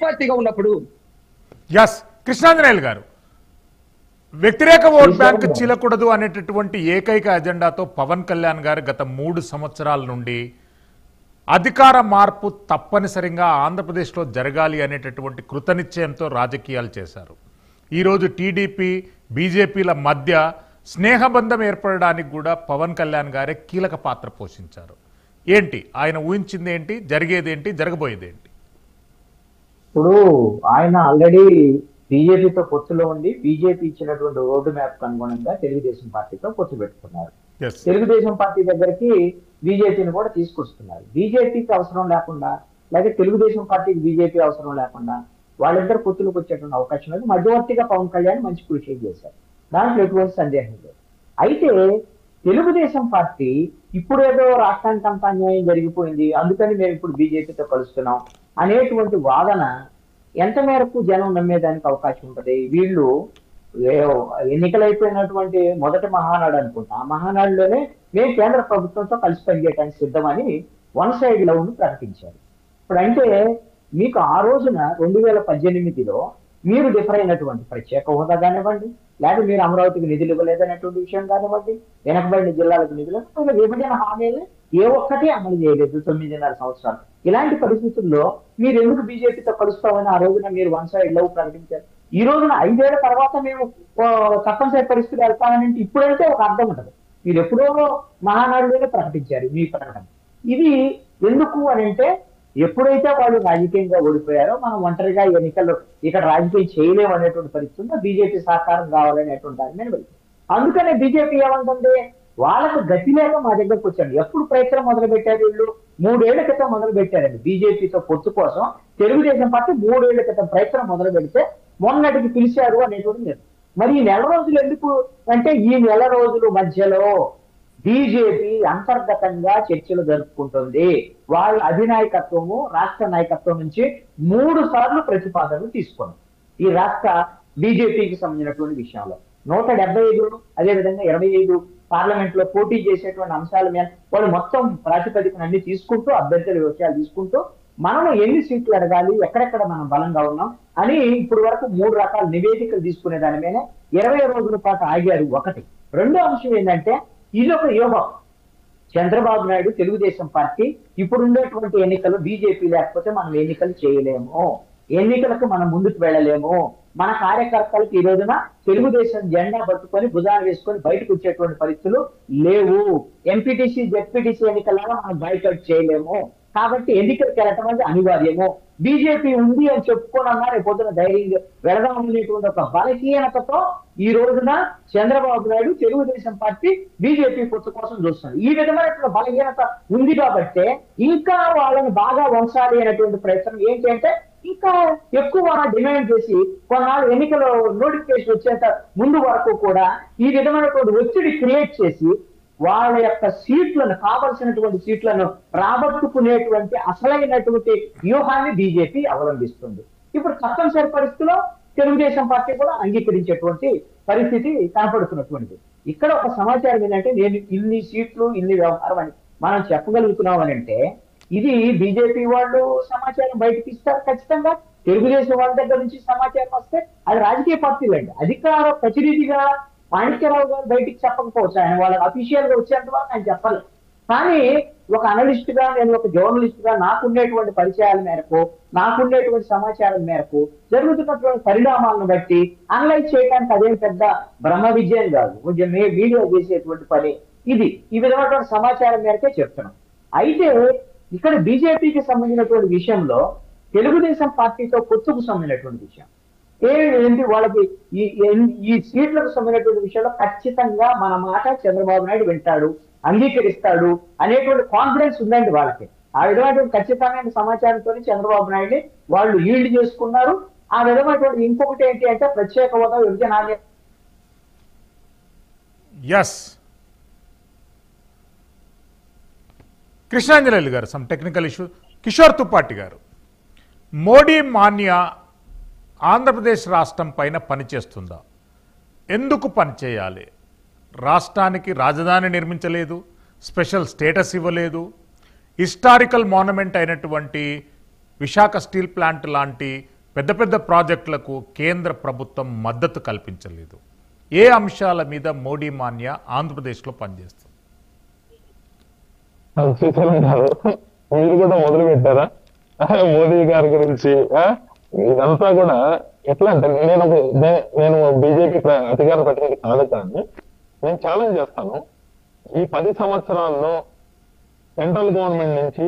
పార్టీగా ఉన్నప్పుడు. ఎస్ కృష్ణాంజనేయులు గారు, వ్యతిరేక ఓట్ బ్యాంక్ చీలకూడదు అనేటటువంటి ఏకైక అజెండాతో పవన్ కళ్యాణ్ గారు గత 3 సంవత్సరాల నుండి అధికార మార్పు తప్పనిసరిగా ఆంధ్రప్రదేశ్లో జరగాలి అనేటటువంటి కృతనిశ్చయంతో రాజకీయాలు చేశారు. ఈరోజు టీడీపీ బీజేపీల మధ్య స్నేహబంధం ఏర్పడడానికి కూడా పవన్ కళ్యాణ్ గారే కీలక పాత్ర పోషించారు. ఏంటి ఆయన ఊహించింది ఏంటి, జరిగేదేంటి, జరగబోయేదేంటి? ఇప్పుడు ఆయన ఆల్రెడీ బీజేపీతో పొత్తులో ఉండి బీజేపీ ఇచ్చినటువంటి రోడ్డు మ్యాప్ అనుగుణంగా తెలుగుదేశం పార్టీతో పొత్తు పెట్టుకున్నారు. తెలుగుదేశం పార్టీ దగ్గరికి బీజేపీని కూడా తీసుకొస్తున్నారు. బీజేపీకి అవసరం లేకుండా, లేదా తెలుగుదేశం పార్టీకి బీజేపీ అవసరం లేకుండా వాళ్ళిద్దరు పొత్తులకు వచ్చేటువంటి అవకాశం లేదు. మధ్యవర్తిగా పవన్ కళ్యాణ్ మంచి కృషి చేశారు, దాంట్లో ఎటువంటి సందేహం లేదు. అయితే తెలుగుదేశం పార్టీ ఇప్పుడేదో రాష్ట్రానికి అంత అన్యాయం జరిగిపోయింది, అందుకని మేము ఇప్పుడు బీజేపీతో కలుస్తున్నాం అనేటువంటి వాదన ఎంత మేరకు జనం నమ్మేదానికి అవకాశం ఉంటుంది? వీళ్ళు ఎన్నికలైపోయినటువంటి మొదటి మహానాడు అనుకుంటా, ఆ మహానాడులోనే మేము కేంద్ర ప్రభుత్వంతో కలిసి పనిచేయడానికి సిద్ధమని వన్ సైడ్ లవ్ ను ప్రకటించారు. ఇప్పుడు అంటే మీకు ఆ రోజున 2018లో మీరు డిఫర్ అయినటువంటి ప్రత్యేక హోదా కానివ్వండి, లేదా మీరు అమరావతికి నిధులు ఇవ్వలేదనేటువంటి విషయం కానివ్వండి, వెనకబడిన జిల్లాలకు నిధులు, విభజన హామీలు ఏ ఒక్కటి అమలు చేయలేదు 9.5 సంవత్సరాలు. ఇలాంటి పరిస్థితుల్లో మీరు ఎందుకు బీజేపీతో కలుస్తామని ఆ రోజున మీరు వన్ సైడ్ లవ్ ప్రకటించారు? ఈ రోజున 5 ఏళ్ల తర్వాత మేము తప్పనిసరి పరిస్థితులు వెళ్తామని ఇప్పుడైతే ఒక అర్థం ఉంటుంది. మీరు ఎప్పుడో మహానాడులోనే ప్రకటించారు మీ ప్రకటన. ఇది ఎందుకు అని అంటే, ఎప్పుడైతే వాళ్ళు రాజకీయంగా ఓడిపోయారో మనం ఒంటరిగా ఎన్నికల్లో ఇక్కడ రాజకీయం చేయలేము అనేటువంటి పరిస్థితుల్లో బీజేపీ సహకారం కావాలనేటువంటి దాని మీద వెళ్తుంది. అందుకనే బీజేపీ ఏమంటుంది, వాళ్ళకు గతి లేక మా దగ్గరకు వచ్చాడు. ఎప్పుడు ప్రయత్నం మొదలు పెట్టారు వీళ్ళు? 3 ఏళ్ల క్రితం మొదలు పెట్టారండి బీజేపీతో పొత్తు కోసం. తెలుగుదేశం పార్టీ 3 ఏళ్ల క్రితం ప్రయత్నం మొదలు పెడితే మొన్నటికి పిలిచారు అనేటువంటి లేదు. మరి ఈ నెల రోజులు ఎందుకు అంటే, ఈ నెల రోజుల మధ్యలో బీజేపీ అంతర్గతంగా చర్చలు జరుపుకుంటుంది. వాళ్ళ అధినాయకత్వము రాష్ట్ర నాయకత్వం నుంచి 3 సార్లు ప్రతిపాదనలు తీసుకున్నారు ఈ రాష్ట్ర బీజేపీకి సంబంధించినటువంటి విషయంలో. 175 అదేవిధంగా 25 పార్లమెంట్ లో పోటీ చేసేటువంటి అంశాల మీద వాళ్ళు మొత్తం ప్రాతిపదికన అన్ని తీసుకుంటూ, అభ్యర్థుల విషయాలు తీసుకుంటూ, మనం ఎన్ని సీట్లు అడగాలి, ఎక్కడెక్కడ మనం బలంగా ఉన్నాం అని ఇప్పుడు వరకు 3 రకాల నివేదికలు తీసుకునే దాని మీద 20 రోజుల పాటు ఆగారు. ఒకటి. రెండో అంశం ఏంటంటే, ఇది ఒక యోగం. చంద్రబాబు నాయుడు తెలుగుదేశం పార్టీ ఇప్పుడు ఉండేటువంటి ఎన్నికలు బీజేపీ లేకపోతే మనం ఎన్నికలు చేయలేము, ఎన్నికలకు మనం ముందుకు వెళ్ళలేము, మన కార్యకర్తలకు ఈ రోజున తెలుగుదేశం జెండా పట్టుకొని భుజాలు వేసుకొని బయటకు వచ్చేటువంటి పరిస్థితులు లేవు. ఎంపీటీసీ జెడ్పీటీసీ ఎన్నికలలో మనం బైకౌట్ చేయలేము, కాబట్టి ఎన్నికలకు వెళ్ళటం అనేది అనివార్యము. బీజేపీ ఉంది అని చెప్పుకోనన్నా రేపు పొద్దున ధైర్యంగా వెళదాం అనేటువంటి ఒక బలహీనతతో ఈ రోజున చంద్రబాబు నాయుడు తెలుగుదేశం పార్టీ బీజేపీ పొత్తు కోసం చూస్తున్నారు. ఈ విధమైనటువంటి బలహీనత ఉంది కాబట్టి ఇంకా వాళ్ళని బాగా వంచాలి అనేటువంటి ప్రయత్నం ఏంటి అంటే, ఇంకా ఎక్కువ డిమాండ్ చేసి కొన్నాళ్ళు ఎన్నికల నోటిఫికేషన్ వచ్చేంత ముందు వరకు కూడా ఈ విధమైనటువంటి ఒత్తిడి క్రియేట్ చేసి వాళ్ళ యొక్క సీట్లను, కావలసినటువంటి సీట్లను రాబట్టుకునేటువంటి అసలైనటువంటి వ్యూహాన్ని బీజేపీ అవలంబిస్తుంది. ఇప్పుడు తప్పనిసరి పరిస్థితిలో తెలుగుదేశం పార్టీ కూడా అంగీకరించేటువంటి పరిస్థితి కనపడుతున్నటువంటిది. ఇక్కడ ఒక సమాచారం ఏంటంటే, నేను ఇన్ని సీట్లు ఇన్ని వ్యవహారం అని మనం చెప్పగలుగుతున్నాం అని అంటే, ఇది బీజేపీ వాళ్ళు సమాచారం బయటకు ఇస్తారు ఖచ్చితంగా. తెలుగుదేశం వాళ్ళ దగ్గర నుంచి సమాచారం వస్తే అది రాజకీయ పార్టీలు అండి. అధికార ప్రతినిధిగా మాణిక్యరావు గారు బయటికి చెప్పకపోవచ్చు, ఆయన వాళ్ళ అఫీషియల్ గా వచ్చేంత వరకు ఆయన చెప్పాలి. కానీ ఒక అనలిస్ట్ గా, నేను ఒక జర్నలిస్ట్ గా నాకుండేటువంటి పరిచయాల మేరకు, నాకుండేటువంటి సమాచారం మేరకు జరుగుతున్నటువంటి పరిణామాలను బట్టి అనలైజ్ చేయడానికి అదేం పెద్ద బ్రహ్మ విజయం కాదు, కొంచెం వీడియో చేసేటువంటి పని ఇది. ఈ విధమైనటువంటి సమాచారం మేరకే చెప్తున్నాం. అయితే ఇక్కడ బీజేపీకి సంబంధించినటువంటి విషయంలో తెలుగుదేశం పార్టీతో పొత్తుకు సంబంధించినటువంటి విషయం ఏంటి, వాళ్ళకి ఈ సీట్లకు సంబంధించినటువంటి విషయంలో ఖచ్చితంగా మన మాట చంద్రబాబు నాయుడు వింటాడు, అంగీకరిస్తాడు అనేటువంటి కాన్ఫిడెన్స్ ఉందండి వాళ్ళకి. ఆ విధమైనటువంటి ఖచ్చితమైన సమాచారంతో చంద్రబాబు నాయుడిని వాళ్ళు ఈల్డ్ చేసుకున్నారు. ఆ విధమైనటువంటి ఇంకొకటి ఏంటి అంటే, ప్రత్యేక హోదా విభజన. కృష్ణాంజనేయులు గారు, some technical issue. Kishore Tupati గారు, మోడీ మాన్యా ఆంధ్రప్రదేశ్ రాష్ట్రం పైన పనిచేస్తుందా? ఎందుకు పనిచేయాలి? రాష్ట్రానికి రాజధాని నిర్మించలేదు, స్పెషల్ స్టేటస్ ఇవ్వలేదు, హిస్టారికల్ మాన్యుమెంట్ అయినటువంటి విశాఖ స్టీల్ ప్లాంట్ లాంటి పెద్ద పెద్ద ప్రాజెక్టులకు కేంద్ర ప్రభుత్వం మద్దతు కల్పించలేదు. ఏ అంశాల మీద మోడీ మాన్య ఆంధ్రప్రదేశ్లో పనిచేస్తుంది? శ్రీశైలం గారు, మీరు కూడా మొదలు పెట్టారా మోదీ గారి గురించి? ఇదంతా కూడా ఎట్లా అంటే, నేను బీజేపీ అధికార ప్రతినిధి కాదు, కానీ నేను ఛాలెంజ్ చేస్తాను. ఈ 10 సంవత్సరాల్లో సెంట్రల్ గవర్నమెంట్ నుంచి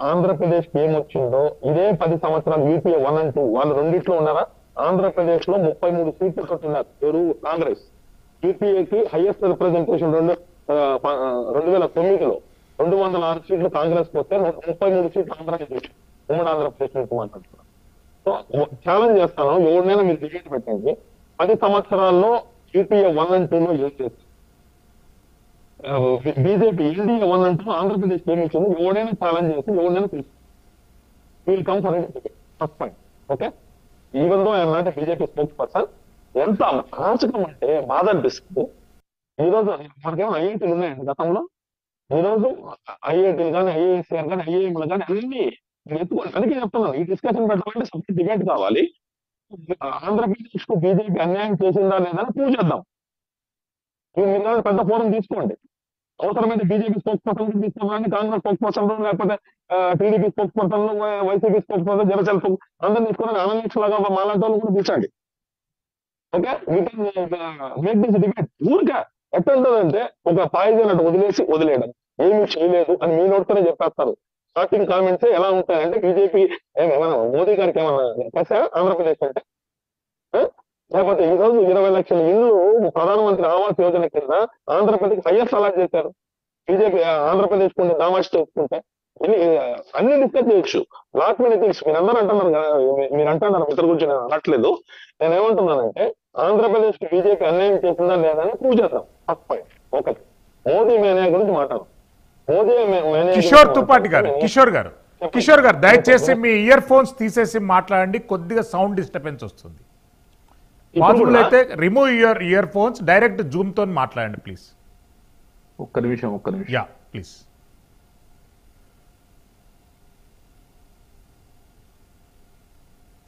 ఆంధ్రప్రదేశ్ కి ఏమొచ్చిందో ఇదే 10 సంవత్సరాలు యూపీఏ 1 and 2 వాళ్ళు రెండిట్లో ఉన్నారా? ఆంధ్రప్రదేశ్ లో 33 సీట్లు కొట్టున్నారు ఎవరు? కాంగ్రెస్. యూపీఏకి హైయెస్ట్ రిప్రజెంటేషన్ 2009లో 206 సీట్లు కాంగ్రెస్ వస్తే 33 సీట్లు ఆంధ్రప్రదేశ్ వచ్చాయి. ఉమ్మడి ఆంధ్రప్రదేశ్ నుంచి మాట్లాడుతున్నారు. సో ఛాలెంజ్ చేస్తాను, ఎవరినైనా మీరు డిబేట్ పెట్టండి, 10 సంవత్సరాల్లో యూపీఏ 1 and 2లో ఏం చేస్తారు? బీజేపీ ఎన్డీఏ 1 and 2 ఆంధ్రప్రదేశ్ ఏమి ఇచ్చింది? ఎవడైనా ఛాలెంజ్ చేసి ఎవడైనా తెలుసు. Will come for first point. Okay, even though I'm not BJP spokes person. ఎంత అరాచకం అంటే బాధ అనిపిస్తుంది. ఈరోజు మనకేమో ఐఐటీలు ఉన్నాయండి గతంలో. ఈరోజు ఐఐటీలు కానీ, ఐఏఎస్ఆర్ కానీ, ఐఏఎంలు కానీ అన్ని ఎత్తుకోండి. అందుకే చెప్తున్నాను, ఈ డిస్కషన్ పెట్టాలంటే సబ్జెక్ట్ డిబేట్ కావాలి. ఆంధ్రప్రదేశ్ కు బీజేపీ అన్యాయం చేసిందా లేదని ప్రూవ్ చేద్దాం. మీరు పెద్ద ఫోరం తీసుకోండి. అవసరమైతే బీజేపీ స్పోక్స్ పర్సన్ తీసుకోవాలని, కాంగ్రెస్ స్పోక్స్ పర్సన్, లేకపోతే TDP spokesperson, YCP spokesperson, Janasena అందరినీ తీసుకోవడానికి అనలిస్ట్ లాగా మాలాంటి వాళ్ళు కూడా తీసండి. Okay, make this debate. ఊరికే ఎట్లా ఉంటుందంటే, ఒక పాయిజన్ అటు వదిలేయడం, ఏమీ చేయలేదు అని మీ నోటితోనే చెప్పేస్తారు. స్టార్టింగ్ కామెంట్స్ ఎలా ఉంటాయంటే, బీజేపీ ఏమైనా మోదీ గారికి ఏమైనా చేశారా ఆంధ్రప్రదేశ్ అంటే? లేకపోతే ఈ రోజు 20 లక్షల ఇల్లు ప్రధానమంత్రి ఆవాస్ యోజన కింద ఆంధ్రప్రదేశ్ హైయెస్ట్ అలాట్ చేశారు. బీజేపీ ఆంధ్రప్రదేశ్ కు దామాష్ చేసుకుంటే అన్ని డిస్కస్ చేయొచ్చు. లాస్ట్ మినిట్ థింగ్స్ మీరు అందరూ అంటున్నారు కదా, మీరు అంటున్నారు మిత్ర గురించి నేను అనట్లేదు. నేను ఏమంటున్నానంటే, ఆంధ్రప్రదేశ్ కి బీజేపీ అన్యాయం చేసిందా లేదా అని ప్రూవ్ చేద్దాం. First point. ఒకటి, మోదీ మేనియా గురించి మాట్లాడదాం. మోదీ కిషోర్ తుపాటి గారు, కిషోర్ గారు దయచేసి మీ ఇయర్ ఫోన్స్ తీసేసి మాట్లాడండి, కొద్దిగా సౌండ్ డిస్టర్బెన్స్ వస్తుంది. పాసిబుల్ అయితే remove your ear phones, direct Zoom తో మాట్లాడండి ప్లీజ్. ఒక్క నిమిషం. Yeah please.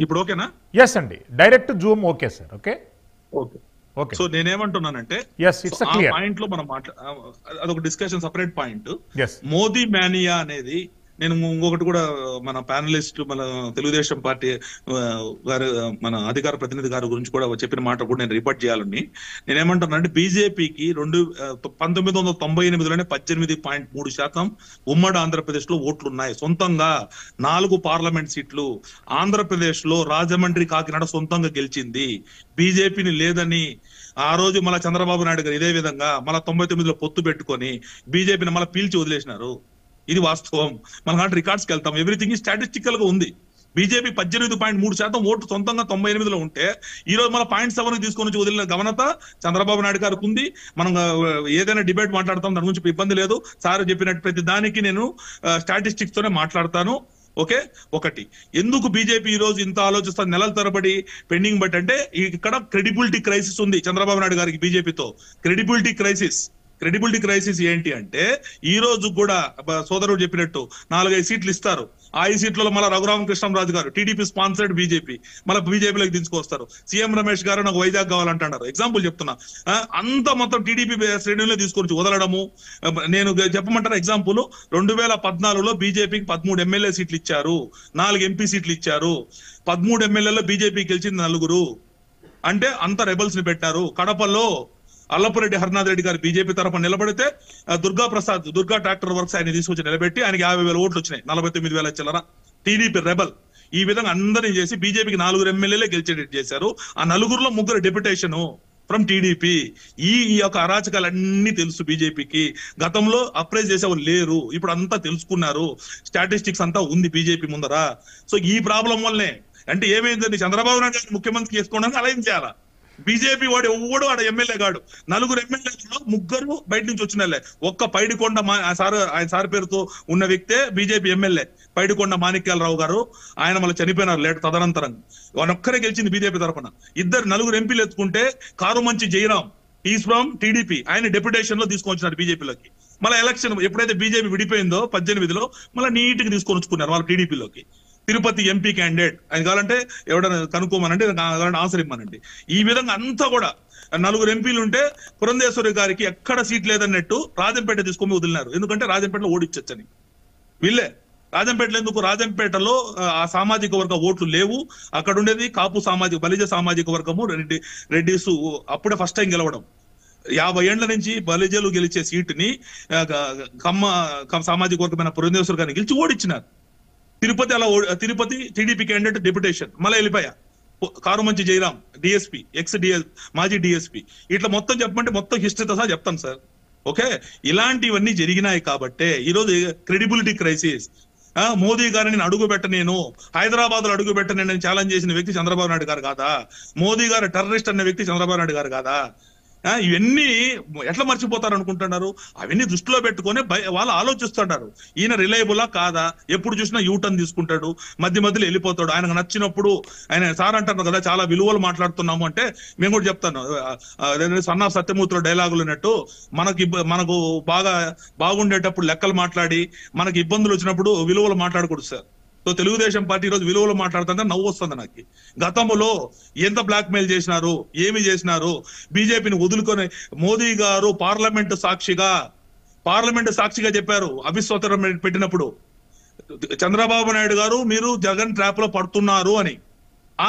ఇప్పుడు ఓకేనా? ఎస్ అండి, direct Zoom okay sir. Okay okay. So నేనేమంటున్నానంటే, పాయింట్ లో మనం అదొక discussion, separate point. Modi mania అనేది, నేను ఇంకొకటి కూడా మన ప్యానలిస్ట్, మన తెలుగుదేశం పార్టీ గారు, మన అధికార ప్రతినిధి గారి గురించి కూడా చెప్పిన మాట కూడా నేను రిపోర్ట్ చేయాలని నేనేమంటున్నానంటే, బీజేపీకి 1998లోనే 18.3% ఉమ్మడి ఆంధ్రప్రదేశ్ లో ఓట్లు ఉన్నాయి. సొంతంగా 4 పార్లమెంట్ సీట్లు ఆంధ్రప్రదేశ్ లో రాజమండ్రి, కాకినాడ సొంతంగా గెలిచింది. బీజేపీని లేదని ఆ రోజు మళ్ళీ చంద్రబాబు నాయుడు గారు ఇదే విధంగా మళ్ళీ 99లో పొత్తు పెట్టుకొని బీజేపీని మళ్ళీ పీల్చి వదిలేసినారు. ఇది వాస్తవం. మన రికార్డ్స్కి వెళ్తాం, ఎవ్రీథింగ్ స్టాటిస్టికల్ గా ఉంది. బీజేపీ 18.3% ఓటు సొంతంగా 98లో ఉంటే, ఈ రోజు మన 0.7 తీసుకొని వదిలిన గమనత చంద్రబాబు నాయుడు గారికి ఉంది. మనం ఏదైనా డిబేట్ మాట్లాడతాం, దాని గురించి ఇబ్బంది లేదు. సార్ చెప్పినట్టు ప్రతి దానికి నేను స్టాటిస్టిక్స్ తోనే మాట్లాడతాను. ఓకే, ఒకటి, ఎందుకు బీజేపీ ఈ రోజు ఇంత ఆలోచిస్తుంది, నెలల తరబడి పెండింగ్ బట్ అంటే, ఇక్కడ క్రెడిబిలిటీ క్రైసిస్ ఉంది చంద్రబాబు నాయుడు గారికి. బీజేపీతో క్రెడిబిలిటీ క్రైసిస్ ఏంటి అంటే, ఈ రోజు కూడా సోదరుడు చెప్పినట్టు 4-5 సీట్లు ఇస్తారు. ఆ 5 సీట్లలో మళ్ళీ రఘురామకృష్ణరాజు గారు, టీడీపీ స్పాన్సర్డ్ బీజేపీ, మళ్ళీ బీజేపీలోకి తీసుకొస్తారు. సీఎం రమేష్ గారు నాకు వైజాగ్ కావాలంటున్నారు. ఎగ్జాంపుల్ చెప్తున్నా. అంత మొత్తం టీడీపీ శ్రేణుల్లో తీసుకొని వదలడము. నేను చెప్పమంటారు ఎగ్జాంపుల్, 2014లో బీజేపీకి 13 ఎమ్మెల్యే సీట్లు ఇచ్చారు, 4 ఎంపీ సీట్లు ఇచ్చారు. 13 ఎమ్మెల్యేలో బీజేపీ గెలిచింది 4. అంటే అంత రెబల్స్ ని పెట్టారు. కడపలో అల్లపురెడ్డి హరినాథ్ రెడ్డి గారు బీజేపీ తరఫున నిలబడితే, దుర్గా ట్రాక్టర్ వర్క్స్ ఆయన తీసుకొచ్చి నిలబెట్టి ఆయనకి 50,000 ఓట్లు వచ్చినాయి. 49,000 చిల్లర టీడీపీ రెబల్. ఈ విధంగా అందరినీ చేసి బీజేపీకి 4 ఎమ్మెల్యేలే గెలిచేటట్టు చేశారు. ఆ 4లో 3 డెప్యుటేషన్ ఫ్రమ్ టీడీపీ. ఈ యొక్క అరాచకాలన్నీ తెలుసు బీజేపీకి. గతంలో అప్రైజ్ చేసేవాళ్ళు లేరు, ఇప్పుడు అంతా తెలుసుకున్నారు. స్టాటిస్టిక్స్ అంతా ఉంది బీజేపీ ముందర. సో ఈ ప్రాబ్లం వల్లనే అంటే ఏమైందండి, చంద్రబాబు నాయుడు గారిని ముఖ్యమంత్రి చేసుకోవడానికి అలా ఏం చేయాలా? బీజేపీ వాడు ఎవ్వడు ఆడ ఎమ్మెల్యే గాడు. 4 ఎమ్మెల్యేలలో 3 బయట నుంచి వచ్చిన వాళ్ళే. ఒక్క పైడికొండ ఆయన సార్ పేరుతో ఉన్న వ్యక్తే బీజేపీ ఎమ్మెల్యే, పైడికొండ మాణిక్యాలరావు గారు. ఆయన మళ్ళీ చనిపోయినారు లేట్ తదనంతరంగా. వాళ్ళొక్కరే గెలిచింది బీజేపీ తరఫున. 4 ఎంపీలు ఎత్తుకుంటే Karumanchi Jayaram is from TDP, ఆయన డెప్యుటేషన్ లో తీసుకొచ్చినారు బీజేపీలోకి. మళ్ళీ ఎలక్షన్ ఎప్పుడైతే బీజేపీ విడిపోయిందో 18లో మళ్ళీ నీట్ గా తీసుకొని వచ్చుకున్నారు వాళ్ళు టీడీపీలోకి. తిరుపతి ఎంపీ క్యాండిడేట్ ఆయన కావాలంటే ఎవడైనా కనుక్కోమనంటే ఆన్సర్ ఇమ్మనండి. ఈ విధంగా అంతా కూడా 4 ఎంపీలు ఉంటే పురంధేశ్వరి గారికి ఎక్కడ సీట్ లేదన్నట్టు రాజంపేట తీసుకొని వదిలినారు. ఎందుకంటే రాజంపేటలో ఓడిచ్చని వీళ్ళే. రాజంపేటలో ఎందుకు? రాజంపేటలో ఆ సామాజిక వర్గ ఓట్లు లేవు. అక్కడ ఉండేది కాపు సామాజిక బలిజ సామాజిక వర్గము రెడ్డిస్ అప్పుడే ఫస్ట్ టైం గెలవడం. 50 ఏళ్ల నుంచి బలిజలు గెలిచే సీటుని కమ్మ సామాజిక వర్గమైన పురంధేశ్వరి గారిని గెలిచి ఓడిచ్చినారు. తిరుపతి అలా తిరుపతి టీడీపీ క్యాండిడేట్ డెప్యుటేషన్ మళ్ళీ వెళ్ళిపోయా. కారుమంచి జయరాం డిఎస్పీ మాజీ డిఎస్పీ. ఇట్లా మొత్తం చెప్పమంటే మొత్తం హిస్టరీతో సహా చెప్తాను సార్. ఓకే, ఇలాంటివన్నీ జరిగినాయి కాబట్టే ఈరోజు క్రెడిబిలిటీ క్రైసిస్. మోదీ గారిని అడుగు పెట్టనేను, హైదరాబాద్ లో అడుగు పెట్టనేను ఛాలెంజ్ చేసిన వ్యక్తి చంద్రబాబు నాయుడు గారు కాదా? మోదీ గారు టెర్రరిస్ట్ అనే వ్యక్తి చంద్రబాబు నాయుడు గారు కాదా? ఇవన్నీ ఎట్లా మర్చిపోతారు అనుకుంటున్నారు? అవన్నీ దృష్టిలో పెట్టుకొని వాళ్ళు ఆలోచిస్తుంటారు. ఈయన రిలయబులా కాదా? ఎప్పుడు చూసినా యూటర్న్ తీసుకుంటాడు, మధ్య మధ్యలో వెళ్ళిపోతాడు. ఆయనకు నచ్చినప్పుడు ఆయన సార్ అంటారు కదా చాలా విలువలు మాట్లాడుతున్నాము అంటే మేము కూడా చెప్తాను. సన్నా సత్యమూర్తిలో డైలాగులు ఉన్నట్టు మనకు బాగుండేటప్పుడు లెక్కలు మాట్లాడి మనకి ఇబ్బందులు వచ్చినప్పుడు విలువలు మాట్లాడకూడదు సార్. సో తెలుగుదేశం పార్టీ ఈరోజు విలువలు మాట్లాడుతుంటే నవ్వు వస్తుంది నాకు. గతంలో ఎంత బ్లాక్ మెయిల్ చేసినారు, ఏమి చేసినారు, బీజేపీని వదులుకొని మోదీ గారు పార్లమెంట్ సాక్షిగా చెప్పారు అవిశ్వాసం పెట్టినప్పుడు చంద్రబాబు నాయుడు గారు మీరు జగన్ ట్రాప్ లో పడుతున్నారు అని.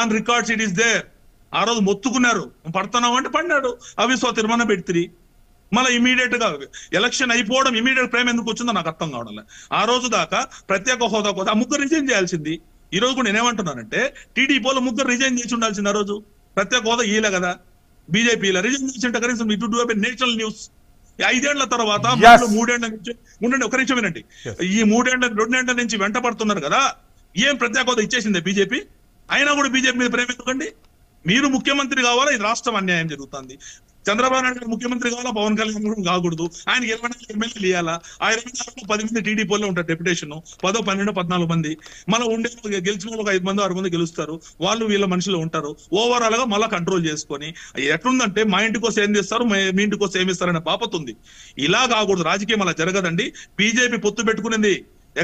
On records it is there. ఆ రోజు మొత్తుకున్నారు, పడుతున్నావు అంటే పడినాడు, అవిశ్వాస తీర్మానం పెడితే మళ్ళీ ఇమీడియట్ గా ఎలక్షన్ అయిపోవడం ఇమీడియట్ ప్రేమ ఎందుకు వచ్చిందో నాకు అర్థం కావడం. ఆ రోజు దాకా ప్రత్యేక హోదా కోసం ఆ ముగ్గురు రిజైన్ చేయాల్సింది. ఈ రోజు కూడా నేనేమంటున్నానంటే టీడీపీలో ముగ్గురు రిజైన్ చేసి ఉండాల్సింది. ఆ రోజు ప్రత్యేక హోదా ఈలే కదా, బీజేపీలో రిజైన్ చేసి ఉంటే కనీసం ఇటు డూ నేషనల్ న్యూస్. 5 ఏళ్ల తర్వాత 3 ఏళ్ల నుంచి ఉండండి, ఒక నిమిషం వినండి. ఈ 2 ఏళ్ల నుంచి వెంట పడుతున్నారు కదా, ఏం ప్రత్యేక హోదా ఇచ్చేసిందే బీజేపీ? అయినా కూడా బీజేపీ మీద ప్రేమ ఎందుకండి? మీరు ముఖ్యమంత్రి కావాలా? ఇది రాష్ట్రం అన్యాయం జరుగుతుంది. చంద్రబాబు నాయుడు గారు ముఖ్యమంత్రి కావాలా? పవన్ కళ్యాణ్ కూడా కాకూడదు. ఆయనకి 24 ఎమ్మెల్యేలు ఇవ్వాలా? ఆ 24 10 మంది టీడీపీలో ఉంటారు డెప్యుటేషన్, 10, 12, 14 మంది. మళ్ళీ గెలిచిన వాళ్ళు 5 మంది 6 మంది గెలుస్తారు. వాళ్ళు వీళ్ళ మనుషులు ఉంటారు. ఓవరాల్ గా మళ్ళీ కంట్రోల్ చేసుకొని ఎట్లుందంటే మా ఇంటి కోసం ఏం చేస్తారు, మీ ఇంటి కోసం ఏమి ఇస్తారనే బాపత్ ఉంది. ఇలా కాకూడదు. రాజకీయం అలా జరగదండి. బీజేపీ పొత్తు పెట్టుకునింది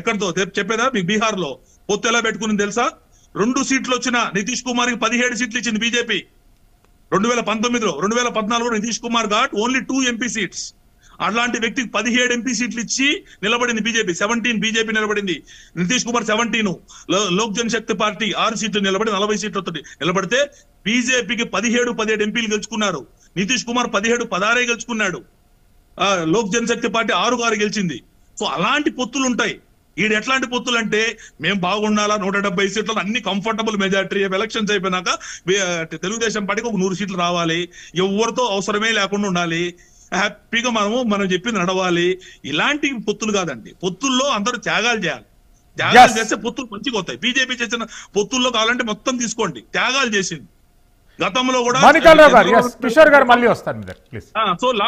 ఎక్కడితో చెప్పేదా? మీకు బీహార్ లో పొత్తు ఎలా పెట్టుకుని తెలుసా? 2 సీట్లు వచ్చిన నితీష్ కుమార్ కి 17 సీట్లు ఇచ్చింది బీజేపీ 2019లో. 2014లో Nitish Kumar got only 2 MP seats. అలాంటి వ్యక్తికి 17 ఎంపీ సీట్లు ఇచ్చి నిలబడింది బీజేపీ. 17 బీజేపీ నిలబడింది, నితీష్ కుమార్ 17. లోక్ జనశక్తి పార్టీ 6 సీట్లు నిలబడి 40 సీట్లతో నిలబడితే బీజేపీకి 17 ఎంపీలు గెలుచుకున్నారు. నితీష్ కుమార్ 17, 16 గెలుచుకున్నాడు. లోక్ జనశక్తి పార్టీ 6 గెలిచింది. సో అలాంటి పొత్తులు ఉంటాయి. ఈడు ఎట్లాంటి పొత్తులు అంటే మేము బాగుండాలా, 170 సీట్లలో అన్ని కంఫర్టబుల్ మెజార్టీ. ఎలక్షన్స్ అయిపోయినాక తెలుగుదేశం పార్టీకి ఒక 100 సీట్లు రావాలి, ఎవరితో అవసరమే లేకుండా ఉండాలి, హ్యాపీగా మనం చెప్పింది నడవాలి. ఇలాంటి పొత్తులు కాదండి. పొత్తుల్లో అందరూ త్యాగాలు చేయాలి. త్యాగాలు చేస్తే పొత్తులు మంచిగా అవుతాయి. బీజేపీ చేసిన పొత్తుల్లో కావాలంటే మొత్తం తీసుకోండి, త్యాగాలు చేసింది గతంలో కూడా. కిషోర్ గారు మళ్ళీ వస్తారు.